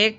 1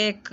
1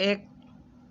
1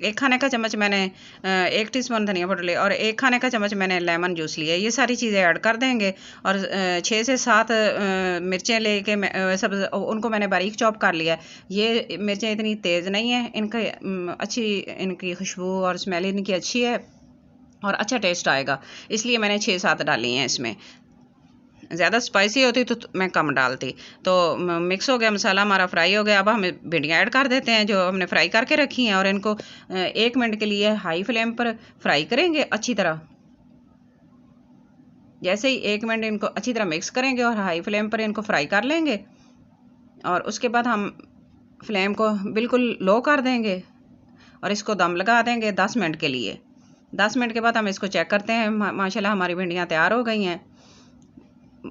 1 खाने का चम्मच मैंने 1 टीस्पून धनिया पाउडर लिया और 1 खाने का चम्मच मैंने लेमन जूस लिया। ये सारी चीज़ें ऐड कर देंगे और 6 से 7 मिर्चें लेके सब उनको मैंने बारीक चॉप कर लिया। ये मिर्चें इतनी तेज़ नहीं है, इनका अच्छी इनकी खुशबू और स्मेल इनकी अच्छी है और अच्छा टेस्ट आएगा, इसलिए मैंने 6-7 डाली हैं इसमें। ज़्यादा स्पाइसी होती तो मैं कम डालती। तो मिक्स हो गया, मसाला हमारा फ्राई हो गया। अब हम भिंडियाँ ऐड कर देते हैं जो हमने फ्राई करके रखी हैं और इनको 1 मिनट के लिए हाई फ्लेम पर फ्राई करेंगे अच्छी तरह। जैसे ही 1 मिनट इनको अच्छी तरह मिक्स करेंगे और हाई फ्लेम पर इनको फ्राई कर लेंगे और उसके बाद हम फ्लेम को बिल्कुल लो कर देंगे और इसको दम लगा देंगे 10 मिनट के लिए। 10 मिनट के बाद हम इसको चेक करते हैं। माशाल्लाह हमारी भिंडियाँ तैयार हो गई हैं,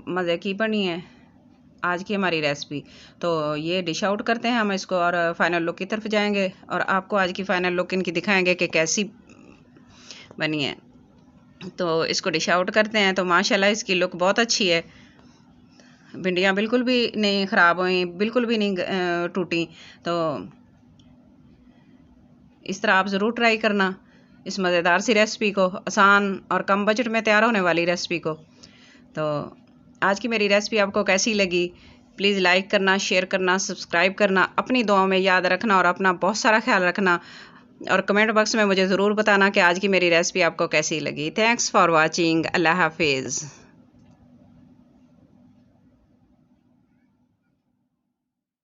मज़े की बनी है आज की हमारी रेसिपी। तो ये डिश आउट करते हैं हम इसको और फाइनल लुक की तरफ जाएंगे और आपको आज की फाइनल लुक इनकी दिखाएंगे कि कैसी बनी है। तो इसको डिश आउट करते हैं। तो माशाल्लाह इसकी लुक बहुत अच्छी है, भिंडियाँ बिल्कुल भी नहीं ख़राब हुई, बिल्कुल भी नहीं टूटी। तो इस तरह आप ज़रूर ट्राई करना इस मज़ेदार सी रेसिपी को, आसान और कम बजट में तैयार होने वाली रेसिपी को। तो आज की मेरी रेसिपी आपको कैसी लगी, प्लीज़ लाइक करना, शेयर करना, सब्सक्राइब करना, अपनी दुआओं में याद रखना और अपना बहुत सारा ख्याल रखना और कमेंट बॉक्स में मुझे ज़रूर बताना कि आज की मेरी रेसिपी आपको कैसी लगी। Thanks for watching. अल्लाह हाफिज़।